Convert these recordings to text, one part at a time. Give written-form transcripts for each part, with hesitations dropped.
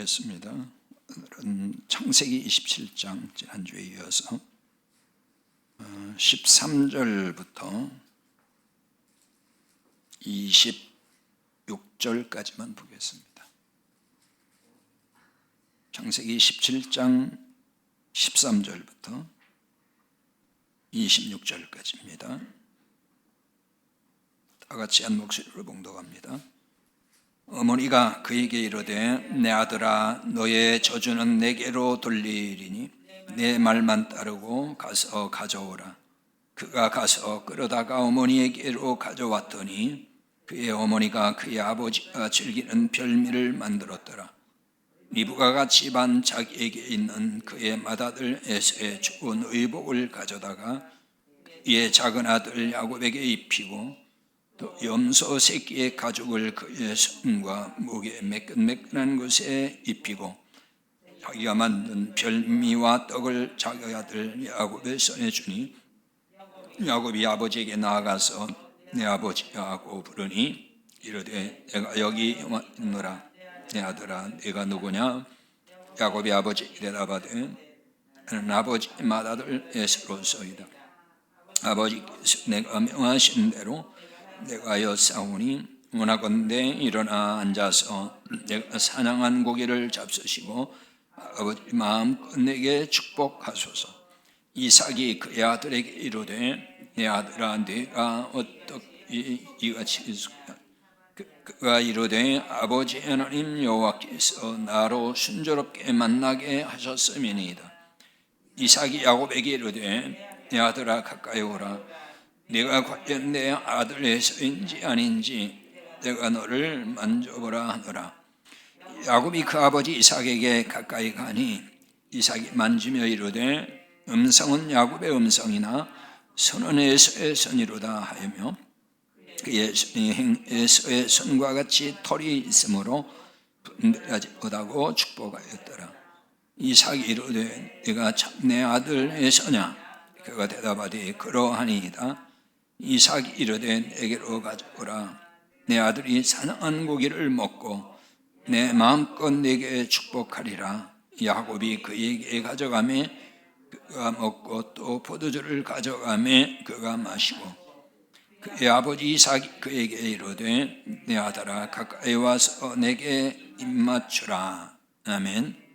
하겠습니다. 오늘은 창세기 27장 지난주에 이어서 13절부터 26절까지만 보겠습니다. 창세기 17장 13절부터 26절까지입니다. 다 같이 한 목소리로 봉독합니다. 어머니가 그에게 이르되 내 아들아 너의 저주는 내게로 돌리리니 내 말만 따르고 가서 가져오라. 그가 가서 끌어다가 어머니에게로 가져왔더니 그의 어머니가 그의 아버지가 즐기는 별미를 만들었더라. 리브가가 집안 자기에게 있는 그의 맏아들 에서의 좋은 의복을 가져다가 그의 작은 아들 야곱에게 입히고 또 염소 새끼의 가죽을 그의 손과 목에 매끈매끈한 곳에 입히고 자기가 만든 별미와 떡을 자기 아들 야곱의 손에 주니 야곱이 아버지에게 나아가서 내 아버지라고 부르니 이르되 내가 여기 있노라. 내 아들아 네가 누구냐? 야곱이 아버지에게 대답하되 나는 아버지 맏아들 에서로소이다. 아버지께서 내가 명하신 대로 내가 여사오니 원하건대 일어나 앉아서 내가 사냥한 고기를 잡수시고 아버지 마음껏 내게 축복하소서. 이삭이 그의 아들에게 이르되 내 아들아 네가 어떻게 이같이 그가 이르되 아버지 하나님 여호와께서 나로 순조롭게 만나게 하셨음이니이다. 이삭이 야곱에게 이르되 내 아들아 가까이 오라. 네가 과연 내 아들 에서인지 아닌지 내가 너를 만져보라 하노라. 야곱이 그 아버지 이삭에게 가까이 가니 이삭이 만지며 이르되 음성은 야곱의 음성이나 손은 에서의 손이로다 하며 그의 손이 에서의 손과 같이 털이 있으므로 분별하지 못하고 축복하였더라. 이삭이 이르되 네가 참 내 아들 에서냐? 그가 대답하되 그러하니이다. 이삭이 이르되 내게로 가져오라. 내 아들이 사냥한 고기를 먹고 내 마음껏 내게 축복하리라. 야곱이 그에게 가져가매 그가 먹고 또 포도주를 가져가매 그가 마시고 그의 아버지 이삭이 그에게 이르되 내 아들아 가까이 와서 내게 입맞추라. 아멘.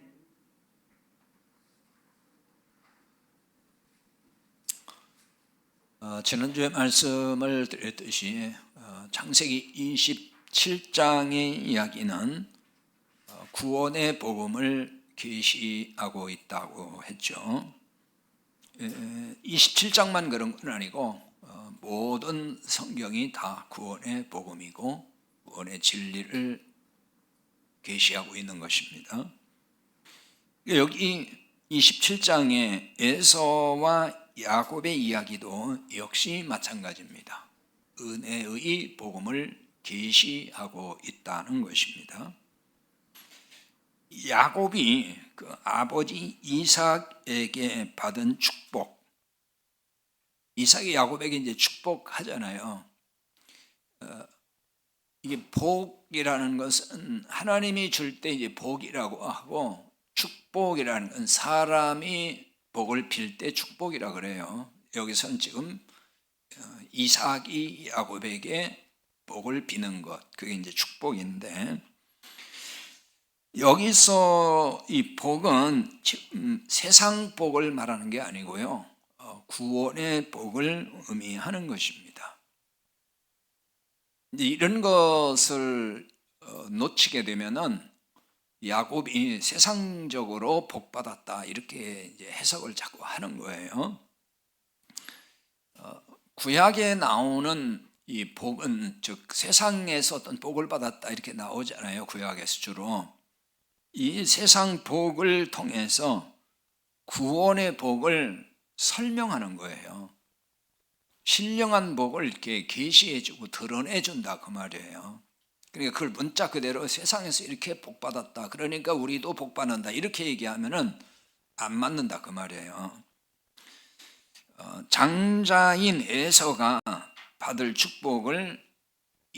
지난주에 말씀을 드렸듯이 창세기 27장의 이야기는 구원의 복음을 계시하고 있다고 했죠. 27장만 그런 건 아니고 모든 성경이 다 구원의 복음이고 구원의 진리를 계시하고 있는 것입니다. 여기 27장에 에서와 야곱의 이야기도 역시 마찬가지입니다. 은혜의 복음을 계시하고 있다는 것입니다. 야곱이 그 아버지 이삭에게 받은 축복, 이삭이 야곱에게 이제 축복하잖아요. 이게 복이라는 것은 하나님이 줄 때 이제 복이라고 하고, 축복이라는 건 사람이 복을 빌 때 축복이라 그래요. 여기서는 지금 이삭이 야곱에게 복을 비는 것, 그게 이제 축복인데, 여기서 이 복은 지금 세상 복을 말하는 게 아니고요, 구원의 복을 의미하는 것입니다. 이런 것을 놓치게 되면은 야곱이 세상적으로 복받았다 이렇게 이제 해석을 자꾸 하는 거예요. 구약에 나오는 이 복은 즉 세상에서 어떤 복을 받았다 이렇게 나오잖아요. 구약에서 주로 이 세상 복을 통해서 구원의 복을 설명하는 거예요. 신령한 복을 이렇게 계시해주고 드러내준다 그 말이에요. 그러니까 그걸 문자 그대로 세상에서 이렇게 복받았다, 그러니까 우리도 복받는다 이렇게 얘기하면은 안 맞는다 그 말이에요. 장자인 에서가 받을 축복을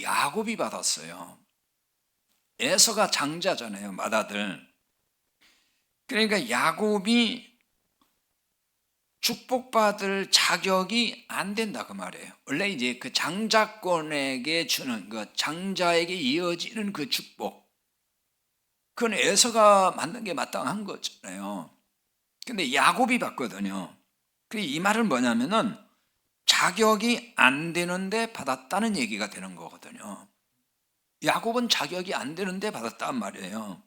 야곱이 받았어요. 에서가 장자잖아요, 맏아들. 그러니까 야곱이 축복받을 자격이 안 된다 그 말이에요. 원래 이제 그 장자권에게 주는 그 장자에게 이어지는 그 축복, 그건 에서가 만든 게 마땅한 거잖아요. 근데 야곱이 받거든요. 이 말은 뭐냐면은 자격이 안 되는데 받았다는 얘기가 되는 거거든요. 야곱은 자격이 안 되는데 받았단 말이에요.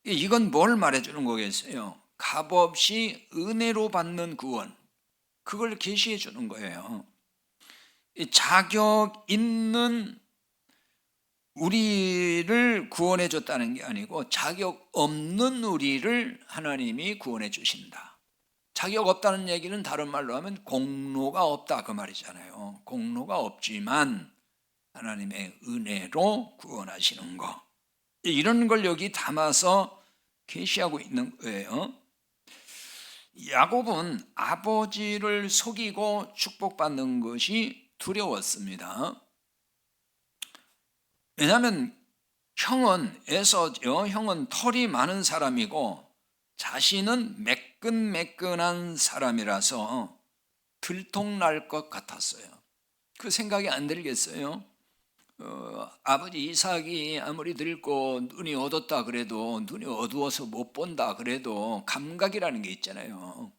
이건 뭘 말해주는 거겠어요? 값없이 은혜로 받는 구원, 그걸 계시해 주는 거예요. 자격 있는 우리를 구원해 줬다는 게 아니고 자격 없는 우리를 하나님이 구원해 주신다. 자격 없다는 얘기는 다른 말로 하면 공로가 없다 그 말이잖아요. 공로가 없지만 하나님의 은혜로 구원하시는 거, 이런 걸 여기 담아서 계시하고 있는 거예요. 야곱은 아버지를 속이고 축복받는 것이 두려웠습니다. 왜냐하면 형은 털이 많은 사람이고 자신은 매끈매끈한 사람이라서 들통날 것 같았어요. 그 생각이 안 들겠어요? 아버지 이삭이 아무리 늙고 눈이 어둡다 그래도, 눈이 어두워서 못 본다 그래도 감각이라는 게 있잖아요.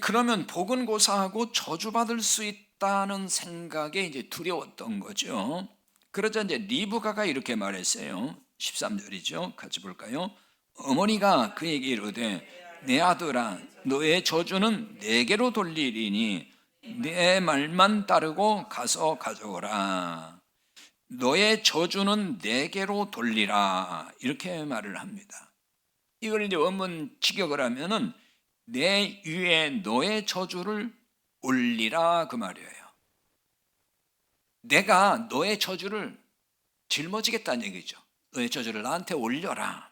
그러면 복은 고사하고 저주받을 수 있다는 생각에 이제 두려웠던 거죠. 그러자 이제 리브가가 이렇게 말했어요. 13절이죠. 같이 볼까요? 어머니가 그에게 이르되 내 아들아 너의 저주는 내게로 돌리리니 내 말만 따르고 가서 가져오라. 너의 저주는 내게로 돌리라. 이렇게 말을 합니다. 이걸 이제 원문 직역을 하면은 내 위에 너의 저주를 올리라 그 말이에요. 내가 너의 저주를 짊어지겠다는 얘기죠. 너의 저주를 나한테 올려라.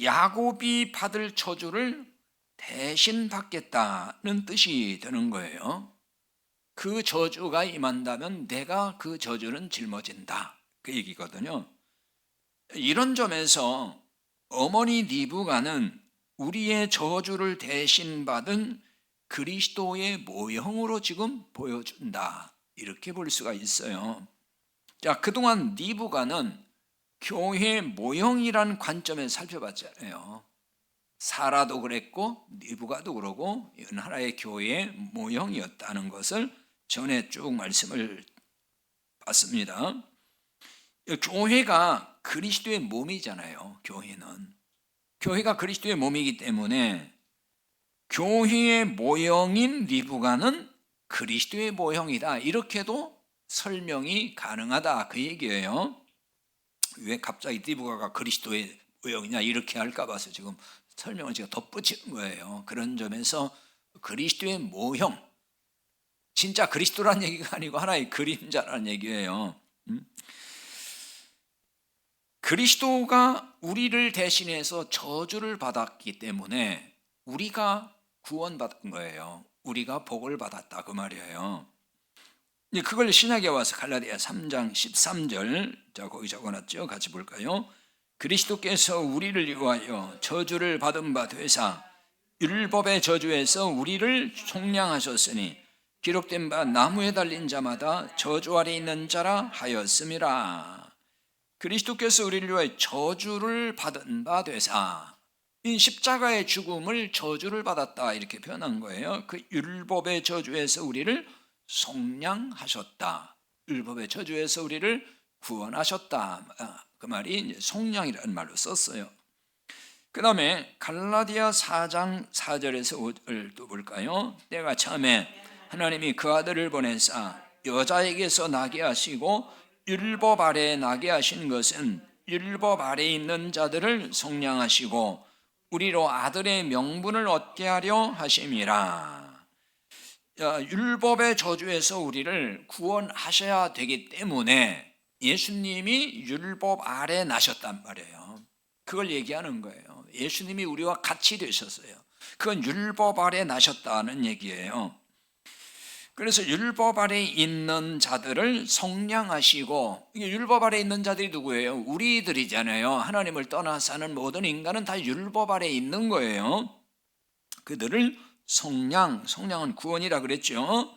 야곱이 받을 저주를 대신 받겠다는 뜻이 되는 거예요. 그 저주가 임한다면 내가 그 저주는 짊어진다 그 얘기거든요. 이런 점에서 어머니 리브가는 우리의 저주를 대신 받은 그리스도의 모형으로 지금 보여준다, 이렇게 볼 수가 있어요. 자, 그동안 리브가는 교회 모형이란 관점에서 살펴봤잖아요. 사라도 그랬고 리브가도 그러고 이건 하나의 교회의 모형이었다는 것을 전에 쭉 말씀을 봤습니다. 교회가 그리스도의 몸이잖아요. 교회가 그리스도의 몸이기 때문에 교회의 모형인 리브가는 그리스도의 모형이다, 이렇게도 설명이 가능하다 그 얘기예요. 왜 갑자기 리브가가 그리스도의 모형이냐 이렇게 할까 봐서 지금 설명을 제가 덧붙이는 거예요. 그런 점에서 그리스도의 모형, 진짜 그리스도라는 얘기가 아니고 하나의 그림자라는 얘기예요. 그리스도가 우리를 대신해서 저주를 받았기 때문에 우리가 구원받은 거예요. 우리가 복을 받았다 그 말이에요. 그걸 신약에 와서 갈라디아 3장 13절, 자 거기 적어놨죠. 같이 볼까요? 그리스도께서 우리를 위하여 저주를 받은 바 되사 율법의 저주에서 우리를 속량하셨으니 기록된 바 나무에 달린 자마다 저주 아래 있는 자라 하였음이라. 그리스도께서 우리를 위하여 저주를 받은 바 되사, 이 십자가의 죽음을 저주를 받았다 이렇게 표현한 거예요. 그 율법의 저주에서 우리를 속량하셨다. 율법의 저주에서 우리를 구원하셨다. 그 말이 속량이라는 말로 썼어요. 그 다음에 갈라디아 4장 4절에서 5절도 볼까요? 때가 참에 하나님이 그 아들을 보내사 여자에게서 나게 하시고 율법 아래에 나게 하신 것은 율법 아래에 있는 자들을 속량하시고 우리로 아들의 명분을 얻게 하려 하심이라. 율법의 저주에서 우리를 구원하셔야 되기 때문에 예수님이 율법 아래 나셨단 말이에요. 그걸 얘기하는 거예요. 예수님이 우리와 같이 되셨어요. 그건 율법 아래 나셨다는 얘기예요. 그래서 율법 아래 있는 자들을 속량하시고, 이게 율법 아래 있는 자들이 누구예요? 우리들이잖아요. 하나님을 떠나 사는 모든 인간은 다 율법 아래 있는 거예요. 그들을 속량은 구원이라 그랬죠.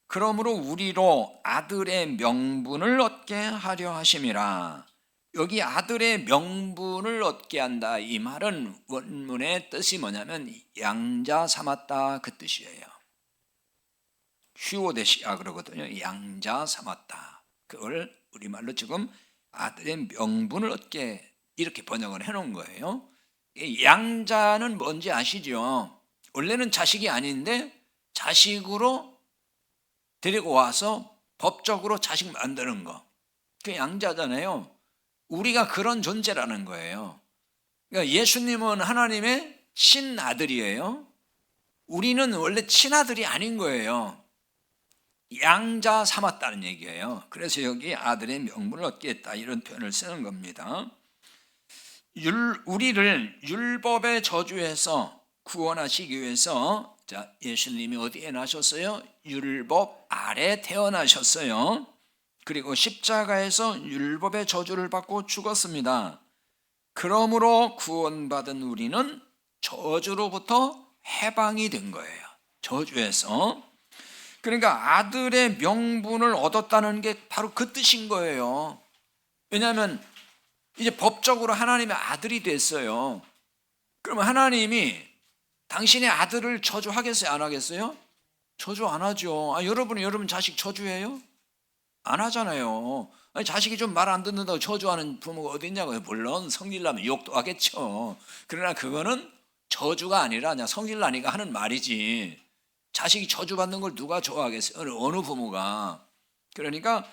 그러므로 우리로 아들의 명분을 얻게 하려 하심이라. 여기 아들의 명분을 얻게 한다, 이 말은 원문의 뜻이 뭐냐면 양자 삼았다, 그 뜻이에요. 휴오데시아 그러거든요. 양자 삼았다. 그걸 우리말로 지금 아들의 명분을 얻게 이렇게 번역을 해놓은 거예요. 양자는 뭔지 아시죠? 원래는 자식이 아닌데 자식으로 데리고 와서 법적으로 자식 만드는 거, 그게 양자잖아요. 우리가 그런 존재라는 거예요. 그러니까 예수님은 하나님의 친아들이에요. 우리는 원래 친아들이 아닌 거예요. 양자 삼았다는 얘기예요. 그래서 여기 아들의 명분을 얻겠다, 이런 표현을 쓰는 겁니다. 우리를 율법의 저주에서 구원하시기 위해서, 자, 예수님이 어디에 나셨어요? 율법 아래 태어나셨어요. 그리고 십자가에서 율법의 저주를 받고 죽었습니다. 그러므로 구원받은 우리는 저주로부터 해방이 된 거예요. 저주에서. 그러니까 아들의 명분을 얻었다는 게 바로 그 뜻인 거예요. 왜냐하면 이제 법적으로 하나님의 아들이 됐어요. 그러면 하나님이 당신의 아들을 저주하겠어요, 안 하겠어요? 저주 안 하죠. 여러분 자식 저주해요? 안 하잖아요. 자식이 좀 말 안 듣는다고 저주하는 부모가 어디 있냐고요. 물론 성질 나면 욕도 하겠죠. 그러나 그거는 저주가 아니라 그냥 성질 나니까 하는 말이지, 자식이 저주받는 걸 누가 좋아하겠어요? 어느 부모가. 그러니까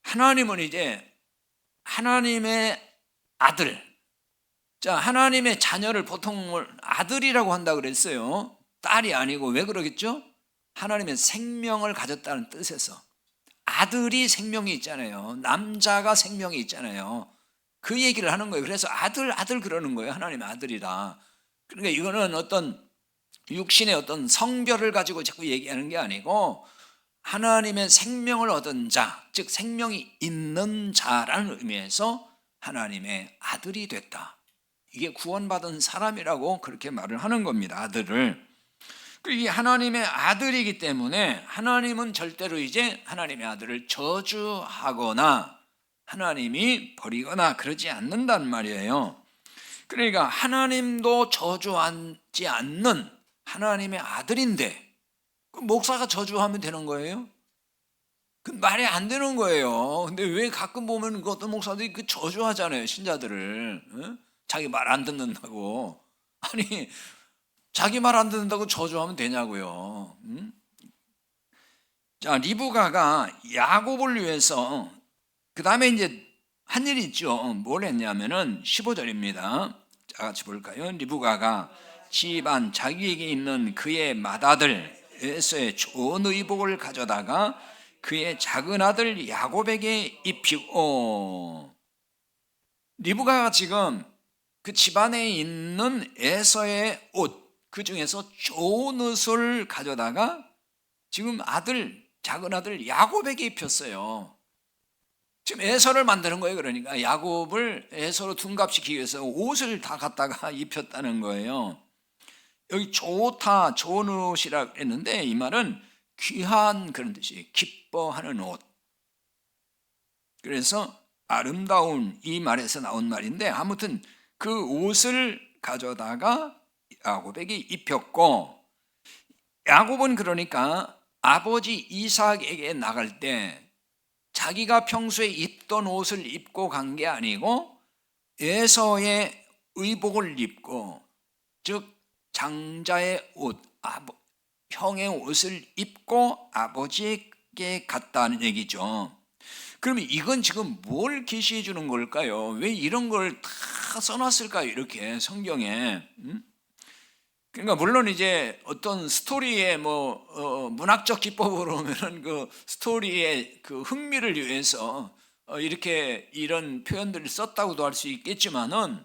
하나님은 이제 하나님의 아들, 자, 하나님의 자녀를 보통 아들이라고 한다고 그랬어요. 딸이 아니고. 왜 그러겠죠? 하나님의 생명을 가졌다는 뜻에서. 아들이 생명이 있잖아요. 남자가 생명이 있잖아요. 그 얘기를 하는 거예요. 그래서 아들 그러는 거예요. 하나님의 아들이라. 그러니까 이거는 어떤 육신의 어떤 성별을 가지고 자꾸 얘기하는 게 아니고 하나님의 생명을 얻은 자, 즉 생명이 있는 자라는 의미에서 하나님의 아들이 됐다. 이게 구원받은 사람이라고 그렇게 말을 하는 겁니다. 아들을. 이 하나님의 아들이기 때문에 하나님은 절대로 이제 하나님의 아들을 저주하거나 하나님이 버리거나 그러지 않는단 말이에요. 그러니까 하나님도 저주하지 않는 하나님의 아들인데 목사가 저주하면 되는 거예요? 그 말이 안 되는 거예요. 근데 왜 가끔 보면 그 어떤 목사들이 그 저주하잖아요, 신자들을. 어? 자기 말 안 듣는다고. 아니, 자기 말 안 듣는다고 저주하면 되냐고요. 자, 리브가가 야곱을 위해서 그 다음에 이제 한 일이 있죠. 뭘 했냐면은 15절입니다. 자, 같이 볼까요? 리브가가 집안 자기에게 있는 그의 맏아들 에서의 좋은 의복을 가져다가 그의 작은 아들 야곱에게 입히고, 리브가가 지금 그 집안에 있는 에서의 옷, 그 중에서 좋은 옷을 가져다가 지금 작은 아들 야곱에게 입혔어요. 지금 에서를 만드는 거예요. 그러니까 야곱을 에서로 둔갑시키기 위해서 옷을 다 갖다가 입혔다는 거예요. 여기 좋다, 좋은 옷이라 했는데 이 말은 귀한 그런 뜻이에요. 기뻐하는 옷. 그래서 아름다운, 이 말에서 나온 말인데 아무튼 그 옷을 가져다가 야곱에게 입혔고, 야곱은 그러니까 아버지 이삭에게 나갈 때 자기가 평소에 입던 옷을 입고 간 게 아니고 에서의 의복을 입고, 즉 장자의 옷, 형의 옷을 입고 아버지에게 갔다는 얘기죠. 그러면 이건 지금 뭘 계시해 주는 걸까요? 왜 이런 걸 다 써놨을까요? 이렇게 성경에. 그러니까 물론 이제 어떤 스토리의 문학적 기법으로 보면은 그 스토리의 그 흥미를 위해서 이렇게 이런 표현들을 썼다고도 할 수 있겠지만은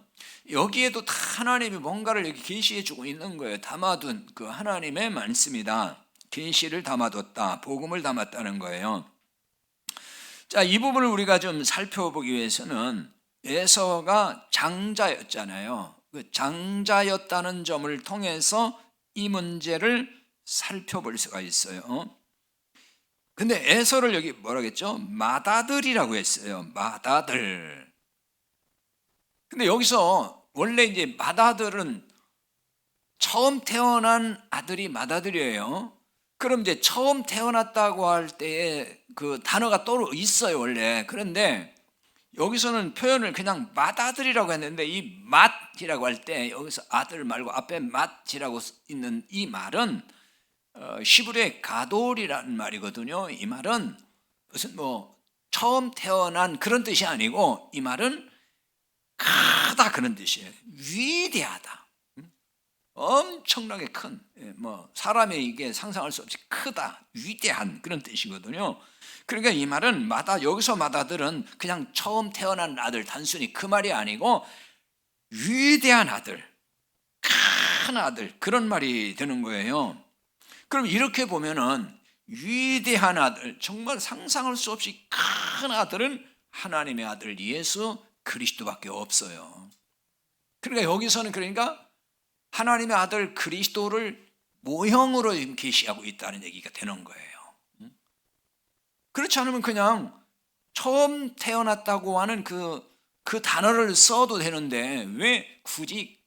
여기에도 다 하나님이 뭔가를 이렇게 계시해 주고 있는 거예요. 담아둔 그 하나님의 말씀이다. 계시를 담아뒀다, 복음을 담았다는 거예요. 자, 이 부분을 우리가 좀 살펴보기 위해서는 에서가 장자였잖아요. 그 장자였다는 점을 통해서 이 문제를 살펴볼 수가 있어요. 근데 에서를 여기 뭐라겠죠? 맏아들이라고 했어요. 맏아들. 근데 여기서 원래 이제 맏아들은 처음 태어난 아들이 맏아들이에요. 그럼 이제 처음 태어났다고 할 때에 그 단어가 또 있어요, 원래. 그런데 여기서는 표현을 그냥 맏아들이라고 했는데, 이 맏이라고 할 때 여기서 아들 말고 앞에 맏이라고 있는 이 말은 시브르의 가돌이라는 말이거든요. 이 말은 무슨 처음 태어난 그런 뜻이 아니고, 이 말은 크다 그런 뜻이에요. 위대하다, 엄청나게 큰, 사람이 이게 상상할 수 없이 크다, 위대한 그런 뜻이거든요. 그러니까 이 말은 여기서 맏아들은 그냥 처음 태어난 아들, 단순히 그 말이 아니고 위대한 아들, 큰 아들, 그런 말이 되는 거예요. 그럼 이렇게 보면은 위대한 아들, 정말 상상할 수 없이 큰 아들은 하나님의 아들 예수 그리스도밖에 없어요. 그러니까 여기서는 하나님의 아들 그리스도를 모형으로 계시하고 있다는 얘기가 되는 거예요. 그렇지 않으면 그냥 처음 태어났다고 하는 그 단어를 써도 되는데 왜 굳이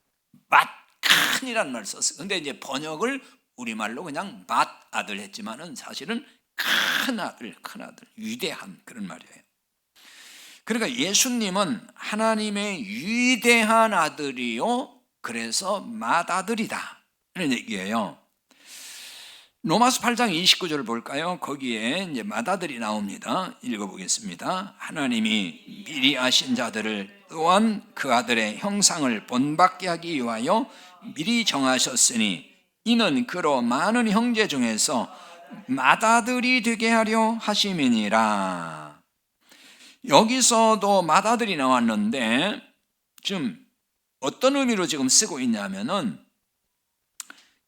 맏큰이라는 말을 썼어요? 근데 이제 번역을 우리말로 그냥 맏아들 했지만은 사실은 큰 아들, 위대한 그런 말이에요. 그러니까 예수님은 하나님의 위대한 아들이요, 그래서 맏아들이다, 이런 얘기예요. 로마서 8장 29절을 볼까요? 거기에 이제 맏아들이 나옵니다. 읽어보겠습니다. 하나님이 미리 아신 자들을 또한 그 아들의 형상을 본받게 하기 위하여 미리 정하셨으니 이는 그로 많은 형제 중에서 맏아들이 되게 하려 하심이니라. 여기서도 맏아들이 나왔는데 좀 어떤 의미로 지금 쓰고 있냐면은,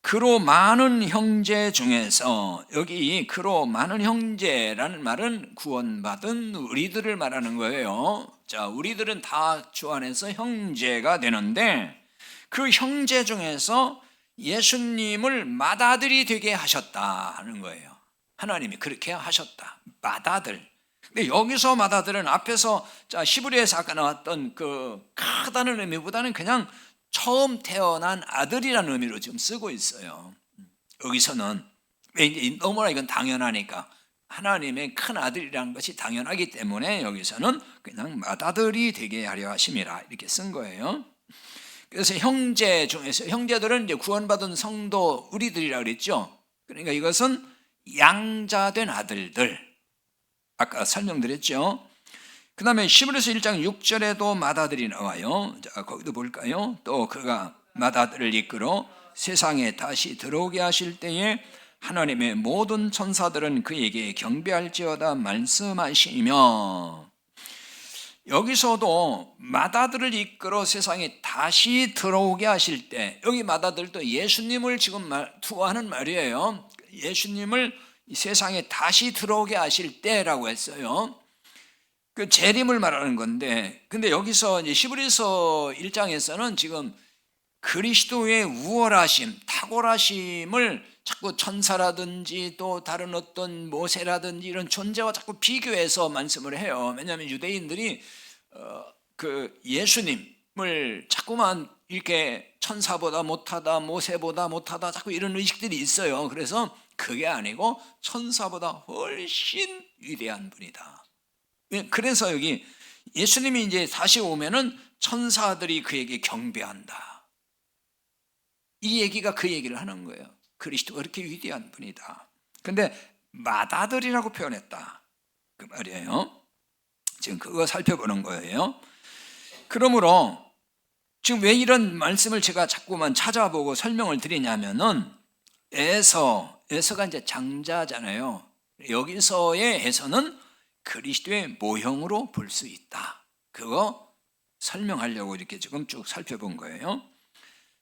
그로 많은 형제 중에서, 여기 그로 많은 형제라는 말은 구원받은 우리들을 말하는 거예요. 자, 우리들은 다 주 안에서 형제가 되는데 그 형제 중에서 예수님을 맏아들이 되게 하셨다는 거예요. 하나님이 그렇게 하셨다, 맏아들. 근데 여기서 맏아들은 앞에서 히브리에서 아까 나왔던 그 크다는 의미보다는 그냥 처음 태어난 아들이라는 의미로 지금 쓰고 있어요. 여기서는 너무나 이건 당연하니까, 하나님의 큰 아들이라는 것이 당연하기 때문에 여기서는 그냥 맏아들이 되게 하려 하심이라 이렇게 쓴 거예요. 그래서 형제 중에서, 형제들은 이제 구원받은 성도 우리들이라고 그랬죠. 그러니까 이것은 양자된 아들들, 아까 설명드렸죠. 그 다음에 히브리서 1장 6절에도 맏아들이 나와요. 자, 거기도 볼까요? 또 그가 맏아들을 이끌어 세상에 다시 들어오게 하실 때에 하나님의 모든 천사들은 그에게 경배할지어다 말씀하시며, 여기서도 맏아들을 이끌어 세상에 다시 들어오게 하실 때, 여기 맏아들도 예수님을 지금 투하는 말이에요. 예수님을 세상에 다시 들어오게 하실 때라고 했어요. 그 재림을 말하는 건데, 근데 여기서 이제 히브리서 1장에서는 지금 그리스도의 우월하심, 탁월하심을 자꾸 천사라든지 또 다른 어떤 모세라든지 이런 존재와 자꾸 비교해서 말씀을 해요. 왜냐하면 유대인들이 그 예수님을 자꾸만 이렇게 천사보다 못하다, 모세보다 못하다, 자꾸 이런 의식들이 있어요. 그래서 그게 아니고 천사보다 훨씬 위대한 분이다. 그래서 여기 예수님이 이제 다시 오면은 천사들이 그에게 경배한다, 이 얘기가 그 얘기를 하는 거예요. 그리스도가 그렇게 위대한 분이다. 근데 맏아들이라고 표현했다, 그 말이에요. 지금 그거 살펴보는 거예요. 그러므로 지금 왜 이런 말씀을 제가 자꾸만 찾아보고 설명을 드리냐면은, 에서가 이제 장자잖아요. 여기서의 에서는 그리스도의 모형으로 볼 수 있다. 그거 설명하려고 이렇게 지금 쭉 살펴본 거예요.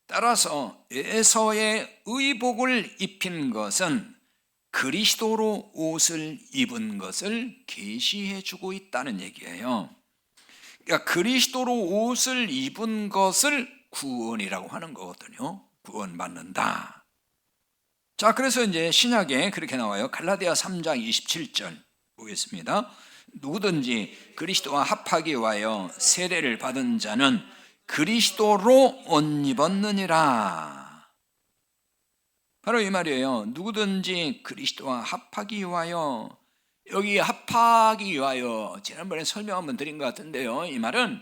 따라서 에서의 의복을 입힌 것은 그리스도로 옷을 입은 것을 계시해 주고 있다는 얘기예요. 그러니까 그리스도로 옷을 입은 것을 구원이라고 하는 거거든요. 구원받는다. 자, 그래서 이제 신약에 그렇게 나와요. 갈라디아 3장 27절 보겠습니다. 누구든지 그리스도와 합하기 위하여 세례를 받은 자는 그리스도로 옷 입었느니라. 바로 이 말이에요. 누구든지 그리스도와 합하기 위하여. 여기 합하기 위하여 지난번에 설명 한번 드린 것 같은데요. 이 말은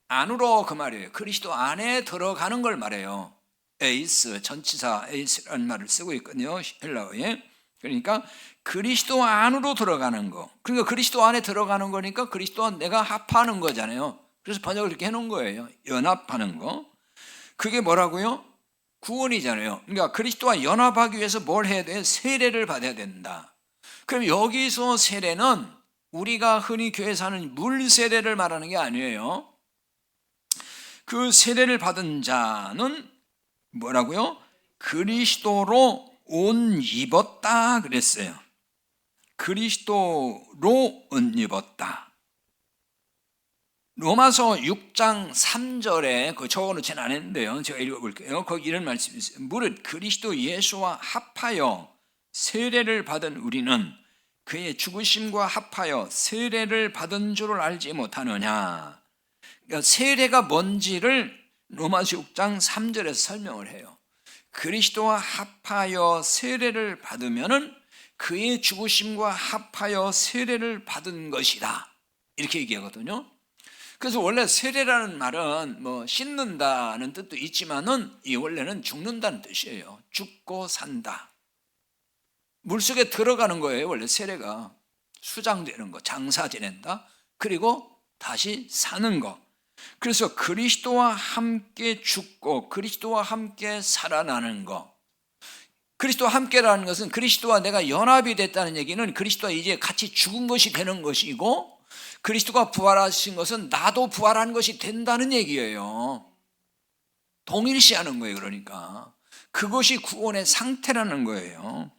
안으로 그 말이에요. 그리스도 안에 들어가는 걸 말해요. 에이스, 전치사 에이스라는 말을 쓰고 있거든요. 헬라어에. 그러니까 그리스도 안으로 들어가는 거. 그러니까 그리스도 안에 들어가는 거니까 그리스도와 내가 합하는 거잖아요. 그래서 번역을 이렇게 해놓은 거예요. 연합하는 거. 그게 뭐라고요? 구원이잖아요. 그러니까 그리스도와 연합하기 위해서 뭘 해야 돼? 세례를 받아야 된다. 그럼 여기서 세례는 우리가 흔히 교회에서 하는 물 세례를 말하는 게 아니에요. 그 세례를 받은 자는 뭐라고요? 그리스도로 옷 입었다 그랬어요. 그리스도로 옷 입었다. 로마서 6장 3절에 그 적어놓지는 않았는데요. 제가 읽어볼게요. 거기 이런 말씀이 있어요. 무릇 그리스도 예수와 합하여 세례를 받은 우리는 그의 죽으심과 합하여 세례를 받은 줄을 알지 못하느냐. 그러니까 세례가 뭔지를 로마서 6장 3절에서 설명을 해요. 그리스도와 합하여 세례를 받으면은 그의 죽으심과 합하여 세례를 받은 것이다. 이렇게 얘기하거든요. 그래서 원래 세례라는 말은 뭐 씻는다는 뜻도 있지만은 이 원래는 죽는다는 뜻이에요. 죽고 산다. 물속에 들어가는 거예요. 원래 세례가 수장되는 거, 장사 지낸다. 그리고 다시 사는 거. 그래서 그리스도와 함께 죽고 그리스도와 함께 살아나는 거. 그리스도와 함께라는 것은 그리스도와 내가 연합이 됐다는 얘기는 그리스도와 이제 같이 죽은 것이 되는 것이고 그리스도가 부활하신 것은 나도 부활한 것이 된다는 얘기예요. 동일시하는 거예요. 그러니까 그것이 구원의 상태라는 거예요.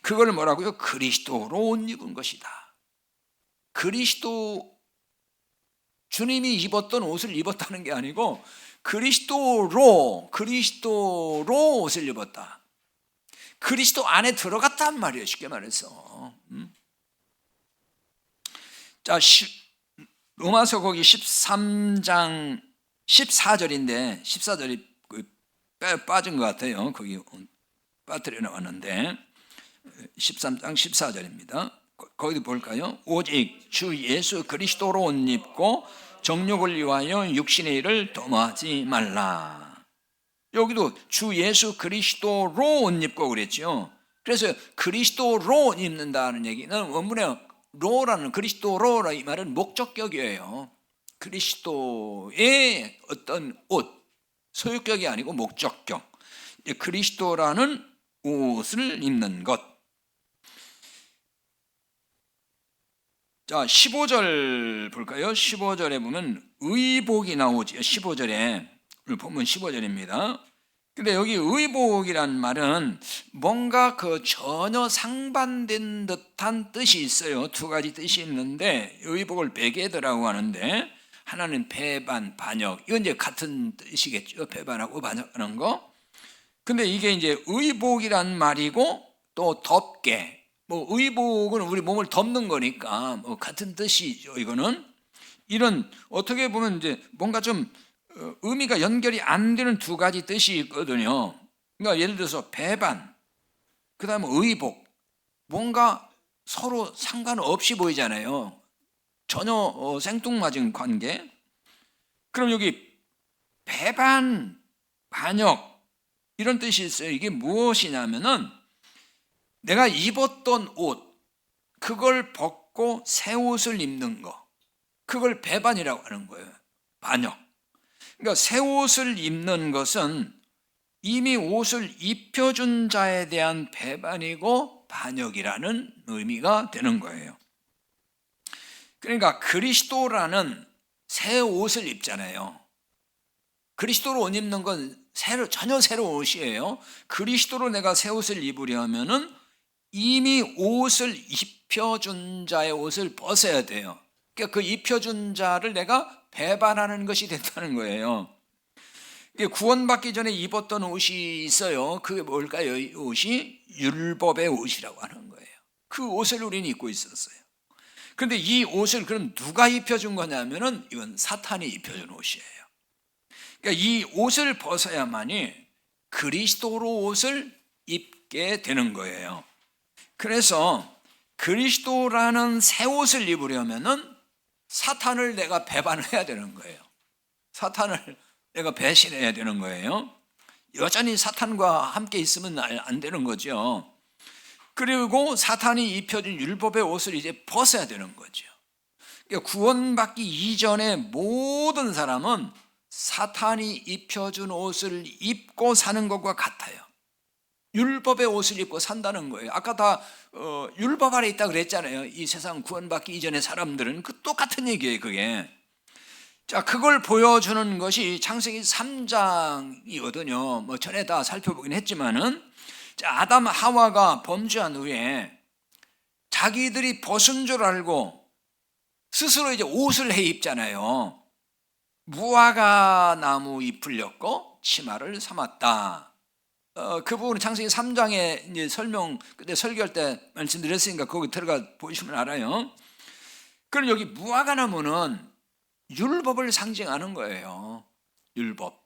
그걸 뭐라고요? 그리스도로 옷 입은 것이다. 그리스도 주님이 입었던 옷을 입었다는 게 아니고 그리스도로 옷을 입었다. 그리스도 안에 들어갔단 말이에요. 쉽게 말해서. 자, 로마서 거기 13장 14절인데 14절이 빠진 것 같아요. 거기 빠뜨려 나왔는데 13장 14절입니다. 거기도 볼까요? 오직 주 예수 그리스도로 옷 입고 정욕을 위하여 육신의 일을 도모하지 말라. 여기도 주 예수 그리스도로 옷 입고 그랬죠. 그래서 그리스도로 옷 입는다는 얘기는 원문에 로라는 그리스도로라 이 말은 목적격이에요. 그리스도의 어떤 옷, 소유격이 아니고 목적격. 그리스도라는 옷을 입는 것. 자, 15절 볼까요? 15절에 보면 의복이 나오죠. 15절에 보면 15절입니다. 근데 여기 의복이란 말은 뭔가 그 전혀 상반된 듯한 뜻이 있어요. 두 가지 뜻이 있는데 의복을 베개드라고 하는데 하나는 배반, 반역. 이건 이제 같은 뜻이겠죠. 배반하고 반역하는 거. 근데 이게 이제 의복이란 말이고 또 덮개. 뭐 의복은 우리 몸을 덮는 거니까 뭐 같은 뜻이죠. 이거는 이런 어떻게 보면 이제 뭔가 좀 의미가 연결이 안 되는 두 가지 뜻이 있거든요. 그러니까 예를 들어서 배반, 그 다음에 의복, 뭔가 서로 상관없이 보이잖아요. 전혀 생뚱맞은 관계. 그럼 여기 배반, 반역 이런 뜻이 있어요. 이게 무엇이냐면은 내가 입었던 옷, 그걸 벗고 새 옷을 입는 거, 그걸 배반이라고 하는 거예요. 반역. 그러니까 새 옷을 입는 것은 이미 옷을 입혀준 자에 대한 배반이고 반역이라는 의미가 되는 거예요. 그러니까 그리스도라는 새 옷을 입잖아요. 그리스도로 옷 입는 건 전혀 새로운 옷이에요. 그리스도로 내가 새 옷을 입으려면은 이미 옷을 입혀준 자의 옷을 벗어야 돼요. 그러니까 그 입혀준 자를 내가 배반하는 것이 됐다는 거예요. 구원받기 전에 입었던 옷이 있어요. 그게 뭘까요? 이 옷이 율법의 옷이라고 하는 거예요. 그 옷을 우리는 입고 있었어요. 그런데 이 옷을 그럼 누가 입혀준 거냐면은 이건 사탄이 입혀준 옷이에요. 그러니까 이 옷을 벗어야만이 그리스도로 옷을 입게 되는 거예요. 그래서 그리스도라는 새 옷을 입으려면은 사탄을 내가 배반해야 되는 거예요. 사탄을 내가 배신해야 되는 거예요. 여전히 사탄과 함께 있으면 안 되는 거죠. 그리고 사탄이 입혀준 율법의 옷을 이제 벗어야 되는 거죠. 그러니까 구원받기 이전에 모든 사람은 사탄이 입혀준 옷을 입고 사는 것과 같아요. 율법의 옷을 입고 산다는 거예요. 아까 다 율법 아래 있다 그랬잖아요. 이 세상 구원받기 이전의 사람들은 그 똑같은 얘기예요. 그게. 자, 그걸 보여주는 것이 창세기 3장이거든요. 뭐 전에 다 살펴보긴 했지만은, 자, 아담 하와가 범죄한 후에 자기들이 벗은 줄 알고 스스로 이제 옷을 해 입잖아요. 무화과 나무 잎을 엮고 치마를 삼았다. 그 부분은 창세기 3장에 이제 설명, 그때 설교할 때 말씀드렸으니까 거기 들어가 보시면 알아요. 그럼 여기 무화과 나무는 율법을 상징하는 거예요. 율법.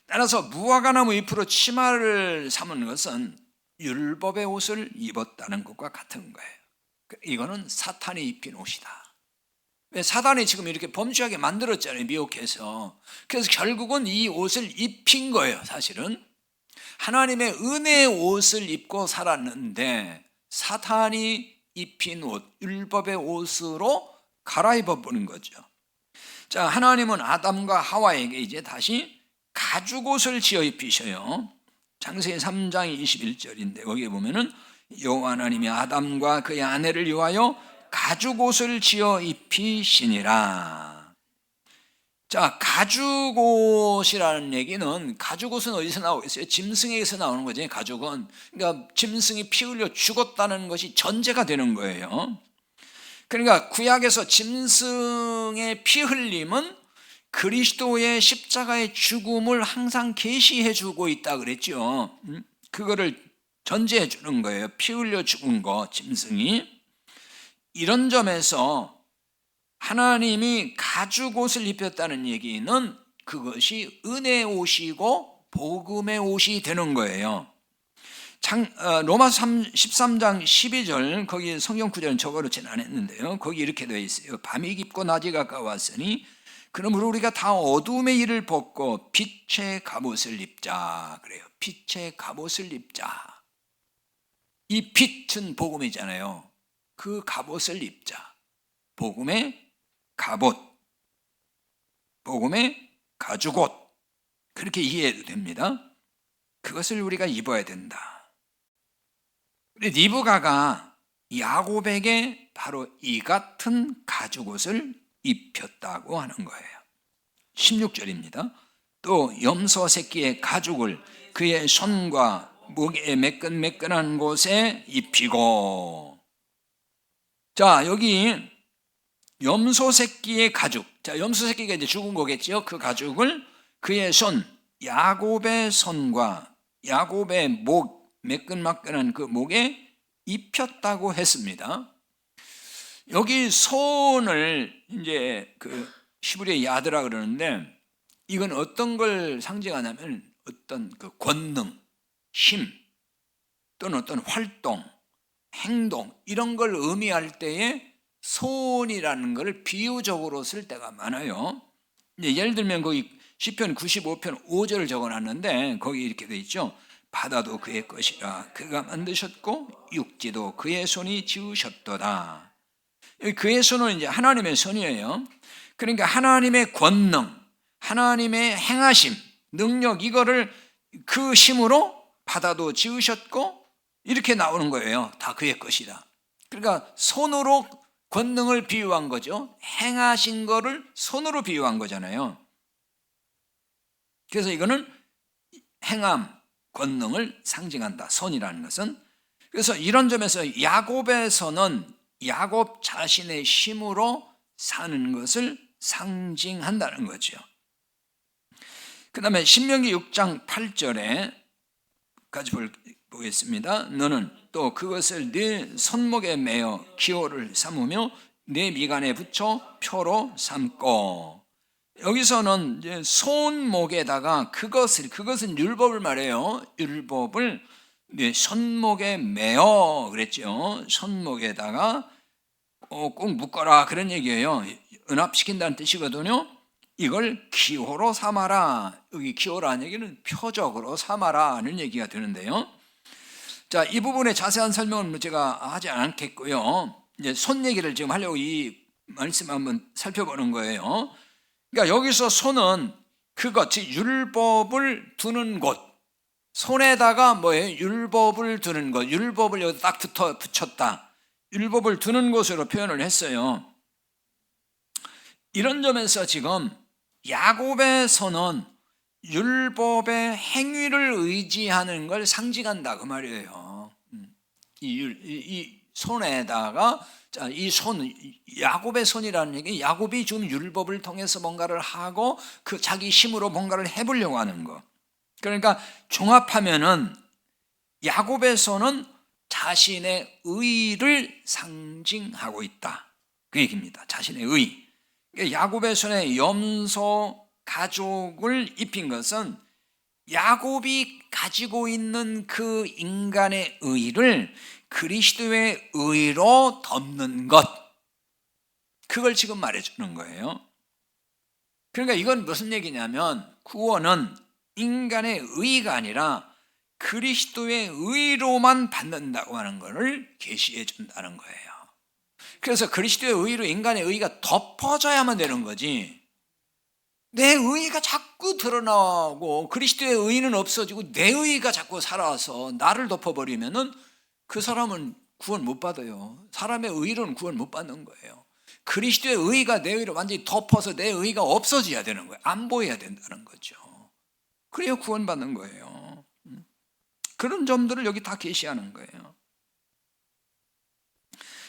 따라서 무화과 나무 잎으로 치마를 삼은 것은 율법의 옷을 입었다는 것과 같은 거예요. 이거는 사탄이 입힌 옷이다. 왜 사단이 지금 이렇게 범죄하게 만들었잖아요. 미혹해서. 그래서 결국은 이 옷을 입힌 거예요. 사실은 하나님의 은혜의 옷을 입고 살았는데 사탄이 입힌 옷, 율법의 옷으로 갈아입어 보는 거죠. 자, 하나님은 아담과 하와에게 이제 다시 가죽옷을 지어 입히셔요. 창세기 3장 21절인데 거기에 보면은 여호와 하나님이 아담과 그의 아내를 위하여 가죽옷을 지어 입히시니라. 자, 가죽옷이라는 얘기는, 가죽옷은 어디서 나오겠어요? 짐승에게서 나오는 거죠. 가죽은. 그러니까 짐승이 피 흘려 죽었다는 것이 전제가 되는 거예요. 그러니까 구약에서 짐승의 피 흘림은 그리스도의 십자가의 죽음을 항상 계시해 주고 있다 그랬죠. 그거를 전제해 주는 거예요. 피 흘려 죽은 거, 짐승이. 이런 점에서 하나님이 가죽옷을 입혔다는 얘기는 그것이 은혜의 옷이고 복음의 옷이 되는 거예요. 로마서 13장 12절, 거기 성경 구절은 적어놓지는 않았는데요. 거기 이렇게 되어 있어요. 밤이 깊고 낮이 가까웠으니 그러므로 우리가 다 어둠의 일을 벗고 빛의 갑옷을 입자. 그래요. 빛의 갑옷을 입자. 이 빛은 복음이잖아요. 그 갑옷을 입자. 복음의 갑옷, 복음의 가죽옷, 그렇게 이해해도 됩니다. 그것을 우리가 입어야 된다. 리브가가 야곱에게 바로 이 같은 가죽옷을 입혔다고 하는 거예요. 16절입니다. 또 염소 새끼의 가죽을 그의 손과 목의 매끈매끈한 곳에 입히고. 자, 여기 염소 새끼의 가죽. 자, 염소 새끼가 이제 죽은 거겠죠. 그 가죽을 그의 손, 야곱의 손과 야곱의 목, 매끈매끈한 그 목에 입혔다고 했습니다. 여기 손을 이제 그 히브리어 야드라 그러는데, 이건 어떤 걸 상징하냐면 어떤 그 권능, 힘, 또는 어떤 활동, 행동, 이런 걸 의미할 때에 손이라는 걸 비유적으로 쓸 때가 많아요. 이제 예를 들면 거기 시편 95편 5절을 적어놨는데 거기 이렇게 돼 있죠. 바다도 그의 것이라 그가 만드셨고 육지도 그의 손이 지으셨도다. 그의 손은 이제 하나님의 손이에요. 그러니까 하나님의 권능, 하나님의 행하심, 능력, 이거를 그 힘으로 바다도 지으셨고 이렇게 나오는 거예요. 다 그의 것이다. 그러니까 손으로 권능을 비유한 거죠. 행하신 거를 손으로 비유한 거잖아요. 그래서 이거는 행함, 권능을 상징한다. 손이라는 것은 그래서 이런 점에서 야곱에서는 야곱 자신의 힘으로 사는 것을 상징한다는 거죠. 그 다음에 신명기 6장 8절에 같이 보겠습니다. 너는 또 그것을 네 손목에 매어 기호를 삼으며 네 미간에 붙여 표로 삼고. 여기서는 이제 손목에다가 그것은 율법을 말해요. 율법을 네 손목에 매어 그랬죠. 손목에다가 꼭 묶어라 그런 얘기예요. 연합시킨다는 뜻이거든요. 이걸 기호로 삼아라. 여기 기호라는 얘기는 표적으로 삼아라 하는 얘기가 되는데요. 자, 이 부분에 자세한 설명은 제가 하지 않겠고요. 이제 손 얘기를 지금 하려고 이 말씀 한번 살펴보는 거예요. 그러니까 여기서 손은 그것, 즉 율법을 두는 곳, 손에다가 뭐예요? 율법을 두는 것, 율법을 여기 딱 붙였다. 율법을 두는 곳으로 표현을 했어요. 이런 점에서 지금 야곱의 손은 율법의 행위를 의지하는 걸 상징한다 그 말이에요. 이 손에다가 이 손, 야곱의 손이라는 얘기, 야곱이 좀 율법을 통해서 뭔가를 하고 그 자기 힘으로 뭔가를 해보려고 하는 거. 그러니까 종합하면은 야곱의 손은 자신의 의를 상징하고 있다 그 얘기입니다. 자신의 의. 야곱의 손에 염소 가죽을 입힌 것은 야곱이 가지고 있는 그 인간의 의를 그리스도의 의로 덮는 것, 그걸 지금 말해주는 거예요. 그러니까 이건 무슨 얘기냐면 구원은 인간의 의가 아니라 그리스도의 의로만 받는다고 하는 것을 계시해 준다는 거예요. 그래서 그리스도의 의로 인간의 의가 덮어져야만 되는 거지, 내 의가 자꾸 드러나고 그리스도의 의는 없어지고 내 의가 자꾸 살아서 나를 덮어버리면은 그 사람은 구원 못 받아요. 사람의 의로는 구원 못 받는 거예요. 그리스도의 의가 내 의를 완전히 덮어서 내 의가 없어져야 되는 거예요. 안 보여야 된다는 거죠. 그래야 구원 받는 거예요. 그런 점들을 여기 다 계시하는 거예요.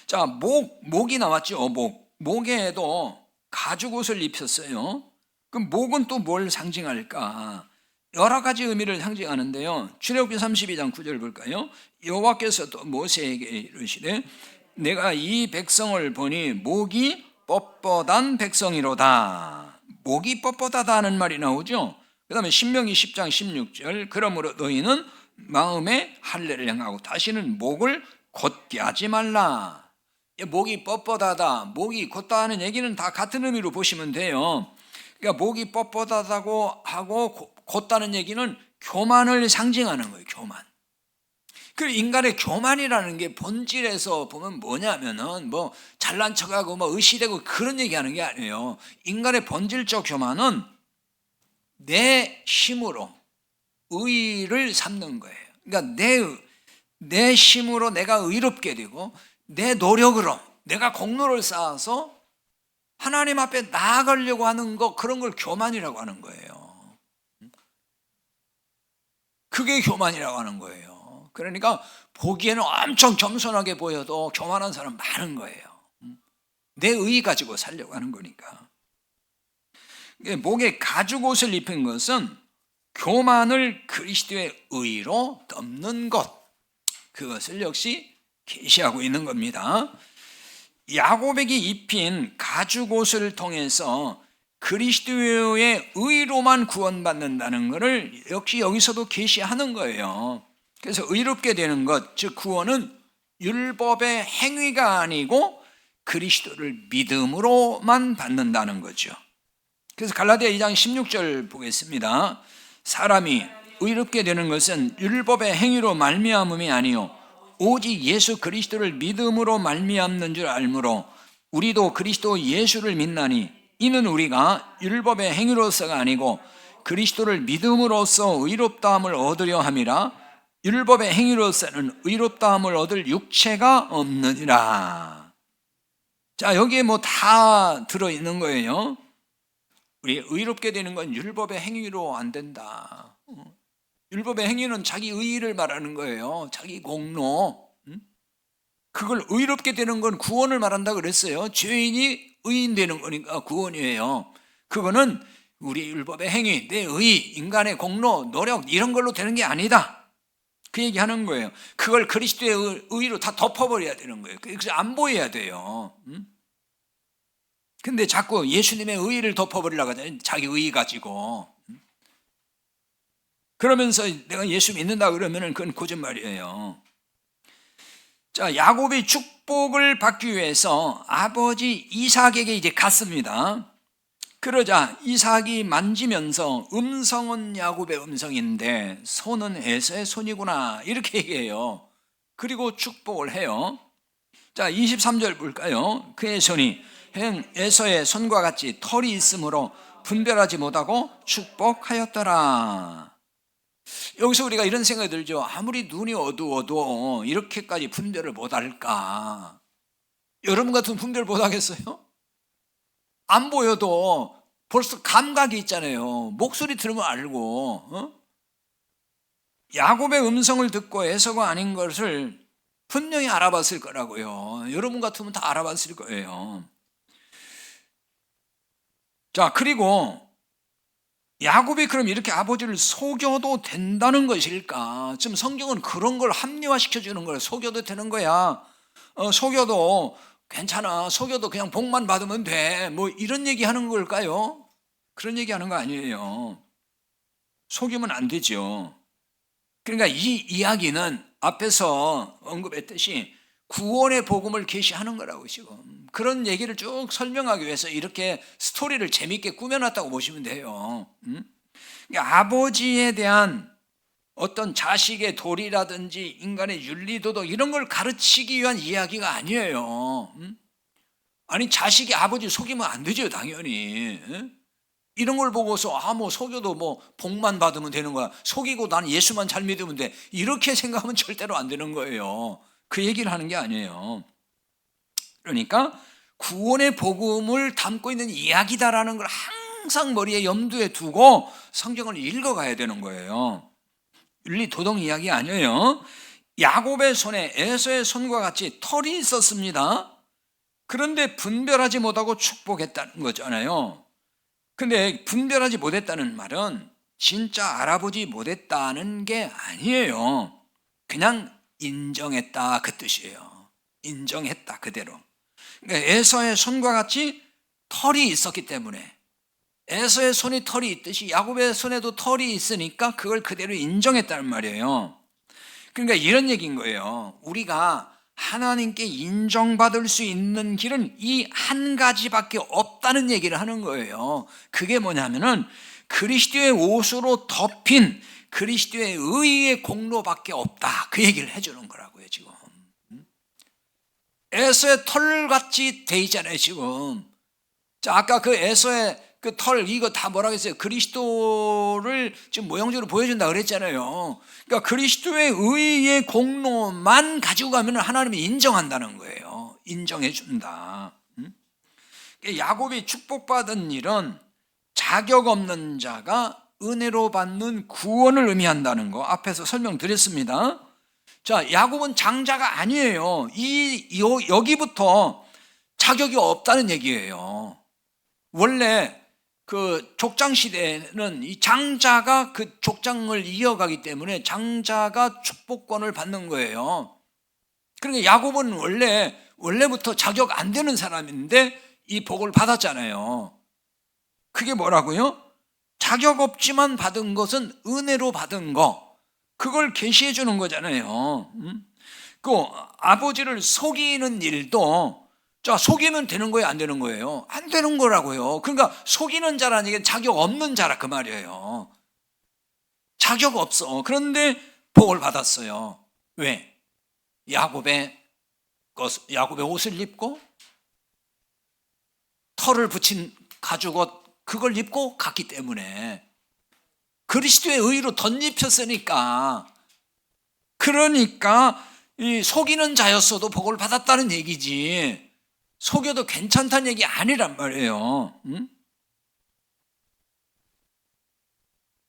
자, 목이 나왔죠. 목에도 가죽 옷을 입혔어요. 그럼 목은 또 뭘 상징할까? 여러 가지 의미를 상징하는데요. 출애굽기 32장 9절 볼까요? 여호와께서 또 모세에게 이르시되 내가 이 백성을 보니 목이 뻣뻣한 백성이로다. 목이 뻣뻣하다는 말이 나오죠. 그 다음에 신명기 10장 16절 그러므로 너희는 마음에 할례를 행하고 다시는 목을 곧게 하지 말라. 목이 뻣뻣하다, 목이 곧다는 얘기는 다 같은 의미로 보시면 돼요. 그러니까 목이 뻣뻣하다고 하고 곧다는 얘기는 교만을 상징하는 거예요. 교만. 그 인간의 교만이라는 게 본질에서 보면 뭐냐면은 뭐 잘난 척하고 뭐 의시되고 그런 얘기하는 게 아니에요. 인간의 본질적 교만은 내 힘으로 의를 삼는 거예요. 그러니까 내 힘으로 내가 의롭게 되고 내 노력으로 내가 공로를 쌓아서 하나님 앞에 나아가려고 하는 거, 그런 걸 교만이라고 하는 거예요. 그게 교만이라고 하는 거예요. 그러니까 보기에는 엄청 겸손하게 보여도 교만한 사람 많은 거예요. 내 의 가지고 살려고 하는 거니까. 목에 가죽 옷을 입힌 것은 교만을 그리스도의 의로 덮는 것, 그것을 역시 계시하고 있는 겁니다. 야곱에게 입힌 가죽 옷을 통해서 그리스도의 의로만 구원받는다는 것을 역시 여기서도 계시하는 거예요. 그래서 의롭게 되는 것, 즉 구원은 율법의 행위가 아니고 그리스도를 믿음으로만 받는다는 거죠. 그래서 갈라디아 2장 16절 보겠습니다. 사람이 의롭게 되는 것은 율법의 행위로 말미암음이 아니요 오직 예수 그리스도를 믿음으로 말미암는 줄 알므로 우리도 그리스도 예수를 믿나니 이는 우리가 율법의 행위로서가 아니고 그리스도를 믿음으로써 의롭다함을 얻으려 함이라. 율법의 행위로서는 의롭다함을 얻을 육체가 없느니라. 자, 여기에 뭐 다 들어있는 거예요. 우리 의롭게 되는 건 율법의 행위로 안 된다. 율법의 행위는 자기 의의를 말하는 거예요. 자기 공로. 그걸 의롭게 되는 건 구원을 말한다 그랬어요. 죄인이 의인 되는 거니까 구원이에요. 그거는 우리 율법의 행위, 내 의, 인간의 공로, 노력 이런 걸로 되는 게 아니다. 그 얘기하는 거예요. 그걸 그리스도의 의로 다 덮어버려야 되는 거예요. 그래서 안 보여야 돼요. 근데 자꾸 예수님의 의를 덮어버리려고 하잖아요. 자기 의 가지고. 그러면서 내가 예수 믿는다 그러면 그건 거짓말이에요. 자, 야곱이 축복을 받기 위해서 아버지 이삭에게 이제 갔습니다. 그러자 이삭이 만지면서 음성은 야곱의 음성인데 손은 에서의 손이구나 이렇게 얘기해요. 그리고 축복을 해요. 자, 23절 볼까요? 그의 손이 에서의 손과 같이 털이 있으므로 분별하지 못하고 축복하였더라. 여기서 우리가 이런 생각이 들죠. 아무리 눈이 어두워도 이렇게까지 분별을 못할까? 여러분 같은 분별 못하겠어요? 안 보여도 벌써 감각이 있잖아요. 목소리 들으면 알고. 야곱의 음성을 듣고 에서가 아닌 것을 분명히 알아봤을 거라고요. 여러분 같으면 다 알아봤을 거예요. 자, 그리고 야곱이 그럼 이렇게 아버지를 속여도 된다는 것일까? 지금 성경은 그런 걸 합리화시켜 주는 거예요. 속여도 되는 거야. 속여도 괜찮아. 속여도 그냥 복만 받으면 돼. 뭐 이런 얘기 하는 걸까요? 그런 얘기 하는 거 아니에요. 속이면 안 되죠. 그러니까 이 이야기는 앞에서 언급했듯이 구원의 복음을 계시하는 거라고 지금. 그런 얘기를 쭉 설명하기 위해서 이렇게 스토리를 재밌게 꾸며놨다고 보시면 돼요. 그러니까 아버지에 대한 어떤 자식의 도리라든지 인간의 윤리도덕 이런 걸 가르치기 위한 이야기가 아니에요. 아니 자식이 아버지 속이면 안 되죠 당연히. 이런 걸 보고서 뭐 속여도 뭐 복만 받으면 되는 거야. 속이고 나는 예수만 잘 믿으면 돼. 이렇게 생각하면 절대로 안 되는 거예요. 그 얘기를 하는 게 아니에요. 그러니까 구원의 복음을 담고 있는 이야기다라는 걸 항상 머리에 염두에 두고 성경을 읽어가야 되는 거예요. 윤리 도덕 이야기 아니에요. 야곱의 손에 에서의 손과 같이 털이 있었습니다. 그런데 분별하지 못하고 축복했다는 거잖아요. 근데 분별하지 못했다는 말은 진짜 알아보지 못했다는 게 아니에요. 그냥 인정했다 그 뜻이에요. 인정했다 그대로. 그러니까 에서의 손과 같이 털이 있었기 때문에 에서의 손에 털이 있듯이 야곱의 손에도 털이 있으니까 그걸 그대로 인정했다는 말이에요. 그러니까 이런 얘기인 거예요. 우리가 하나님께 인정받을 수 있는 길은 이 한 가지밖에 없다는 얘기를 하는 거예요. 그게 뭐냐면은 그리스도의 옷으로 덮인 그리스도의 의의 공로밖에 없다. 그 얘기를 해주는 거라고요 지금. 에서의 털같이 돼 있잖아요 지금. 자, 아까 그 에서의 그 털 이거 다 뭐라고 했어요? 그리스도를 지금 모형적으로 보여준다 그랬잖아요. 그러니까 그리스도의 의의 공로만 가지고 가면 하나님이 인정한다는 거예요. 인정해 준다. 야곱이 축복받은 일은 자격 없는 자가 은혜로 받는 구원을 의미한다는 거 앞에서 설명드렸습니다. 자, 야곱은 장자가 아니에요. 여기부터 자격이 없다는 얘기예요. 원래 그 족장 시대에는 이 장자가 그 족장을 이어가기 때문에 장자가 축복권을 받는 거예요. 그러니까 야곱은 원래부터 자격 안 되는 사람인데 이 복을 받았잖아요. 그게 뭐라고요? 자격 없지만 받은 것은 은혜로 받은 거. 그걸 계시해 주는 거잖아요. 그 아버지를 속이는 일도 자, 속이면 되는 거예요, 안 되는 거예요? 안 되는 거라고요. 그러니까 속이는 자라는 게 자격 없는 자라 그 말이에요. 자격 없어. 그런데 복을 받았어요. 왜? 야곱의 옷을 입고 털을 붙인 가죽옷 그걸 입고 갔기 때문에 그리스도의 의로 덧입혔으니까 그러니까 이 속이는 자였어도 복을 받았다는 얘기지 속여도 괜찮다는 얘기 아니란 말이에요.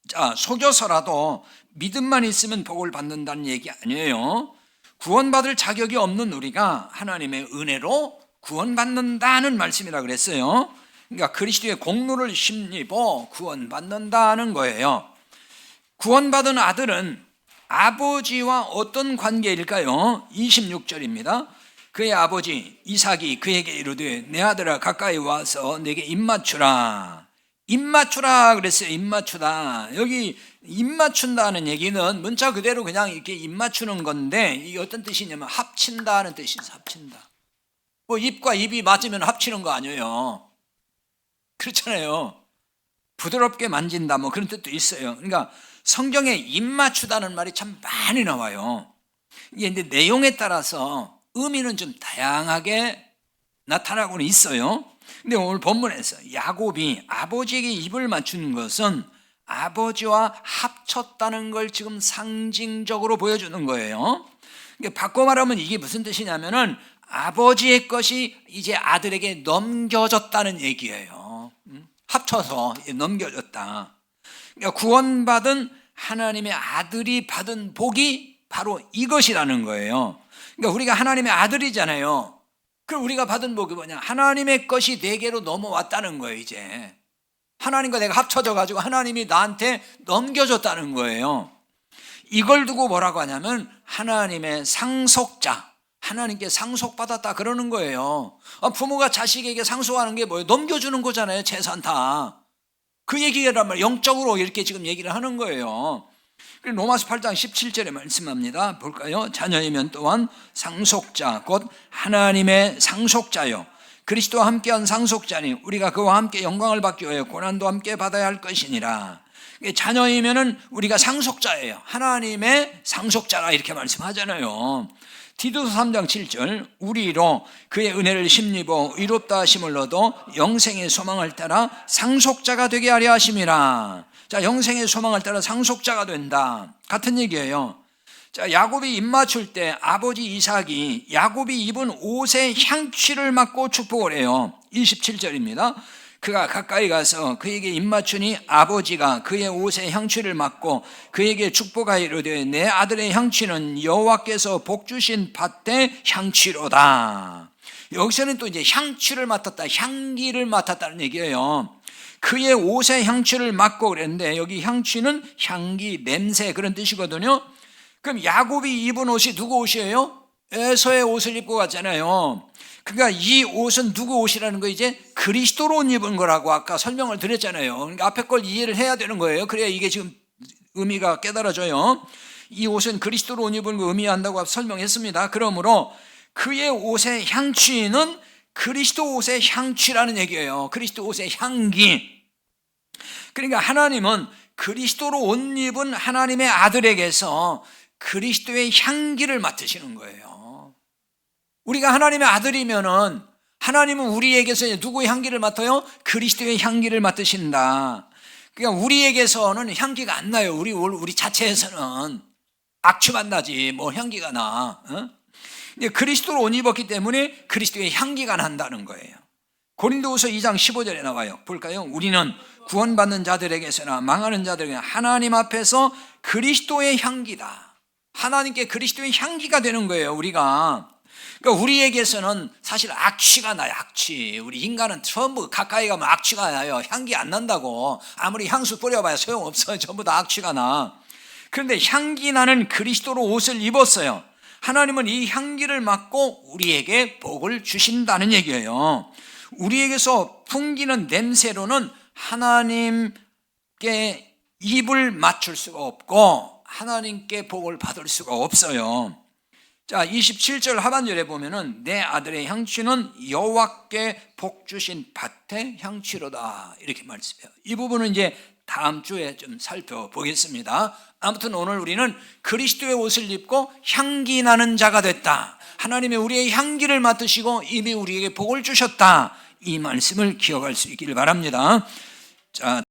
자, 속여서라도 믿음만 있으면 복을 받는다는 얘기 아니에요. 구원받을 자격이 없는 우리가 하나님의 은혜로 구원받는다는 말씀이라 그랬어요. 그러니까 그리스도의 공로를 힘입어 구원받는다는 거예요. 구원받은 아들은 아버지와 어떤 관계일까요? 26절입니다. 그의 아버지 이삭이 그에게 이르되 내 아들아 가까이 와서 내게 입맞추라. 입맞추라 그랬어요. 입맞추다. 여기 입맞춘다는 얘기는 문자 그대로 그냥 이렇게 입맞추는 건데 이게 어떤 뜻이냐면 합친다는 뜻이죠. 합친다. 뭐 입과 입이 맞으면 합치는 거 아니에요. 그렇잖아요. 부드럽게 만진다 뭐 그런 뜻도 있어요. 그러니까 성경에 입맞추다는 말이 참 많이 나와요. 이게 이제 내용에 따라서 의미는 좀 다양하게 나타나고는 있어요. 근데 오늘 본문에서 야곱이 아버지에게 입을 맞추는 것은 아버지와 합쳤다는 걸 지금 상징적으로 보여주는 거예요. 그러니까 바꿔 말하면 이게 무슨 뜻이냐면은 아버지의 것이 이제 아들에게 넘겨졌다는 얘기예요. 합쳐서 넘겨졌다. 그러니까 구원받은 하나님의 아들이 받은 복이 바로 이것이라는 거예요. 그러니까 우리가 하나님의 아들이잖아요. 그럼 우리가 받은 복이 뭐냐? 하나님의 것이 내게로 넘어왔다는 거예요. 이제 하나님과 내가 합쳐져 가지고 하나님이 나한테 넘겨줬다는 거예요. 이걸 두고 뭐라고 하냐면 하나님의 상속자, 하나님께 상속받았다 그러는 거예요. 부모가 자식에게 상속하는 게 뭐예요? 넘겨주는 거잖아요. 재산 다. 그 얘기란 말이에요. 영적으로 이렇게 지금 얘기를 하는 거예요. 로마서 8장 17절에 말씀합니다. 볼까요? 자녀이면 또한 상속자 곧 하나님의 상속자요 그리스도와 함께한 상속자니 우리가 그와 함께 영광을 받기 위하여 고난도 함께 받아야 할 것이니라. 자녀이면은 우리가 상속자예요. 하나님의 상속자라 이렇게 말씀하잖아요. 디도서 3장 7절 우리로 그의 은혜를 힘입어 의롭다 하심을 얻어 영생의 소망을 따라 상속자가 되게 하려 하심이라. 자, 영생의 소망을 따라 상속자가 된다. 같은 얘기예요. 자, 야곱이 입 맞출 때 아버지 이삭이 야곱이 입은 옷의 향취를 맡고 축복을 해요. 27절입니다. 그가 가까이 가서 그에게 입 맞추니 아버지가 그의 옷의 향취를 맡고 그에게 축복하여 이르되 내 아들의 향취는 여호와께서 복 주신 밭의 향취로다. 여기서는 또 이제 향취를 맡았다, 향기를 맡았다는 얘기예요. 그의 옷의 향취를 맡고 그랬는데 여기 향취는 향기, 냄새 그런 뜻이거든요. 그럼 야곱이 입은 옷이 누구 옷이에요? 에서의 옷을 입고 갔잖아요. 그러니까 이 옷은 누구 옷이라는 거 이제 그리스도로 옷 입은 거라고 아까 설명을 드렸잖아요. 그러니까 앞에 걸 이해를 해야 되는 거예요. 그래야 이게 지금 의미가 깨달아져요. 이 옷은 그리스도로 옷 입은 거 의미한다고 설명했습니다. 그러므로 그의 옷의 향취는 그리스도 옷의 향취라는 얘기예요. 그리스도 옷의 향기. 그러니까 하나님은 그리스도로 옷 입은 하나님의 아들에게서 그리스도의 향기를 맡으시는 거예요. 우리가 하나님의 아들이면은 하나님은 우리에게서 누구의 향기를 맡아요? 그리스도의 향기를 맡으신다. 그러니까 우리에게서는 향기가 안 나요. 우리 자체에서는 악취만 나지 뭐 향기가 나. 근데 그리스도로 옷 입었기 때문에 그리스도의 향기가 난다는 거예요. 고린도후서 2장 15절에 나와요. 볼까요? 우리는 구원받는 자들에게서나 망하는 자들에게나 하나님 앞에서 그리스도의 향기다. 하나님께 그리스도의 향기가 되는 거예요. 우리가. 그러니까 우리에게서는 사실 악취가 나요. 악취. 우리 인간은 전부 가까이 가면 악취가 나요. 향기 안 난다고. 아무리 향수 뿌려봐야 소용없어요. 전부 다 악취가 나. 그런데 향기 나는 그리스도로 옷을 입었어요. 하나님은 이 향기를 맡고 우리에게 복을 주신다는 얘기예요. 우리에게서 풍기는 냄새로는 하나님께 입을 맞출 수가 없고 하나님께 복을 받을 수가 없어요. 자, 27절 하반절에 보면은 내 아들의 향취는 여호와께 복 주신 밭의 향취로다 이렇게 말씀해요. 이 부분은 이제 다음 주에 좀 살펴보겠습니다. 아무튼 오늘 우리는 그리스도의 옷을 입고 향기 나는 자가 됐다. 하나님이 우리의 향기를 맡으시고 이미 우리에게 복을 주셨다. 이 말씀을 기억할 수 있기를 바랍니다. 자.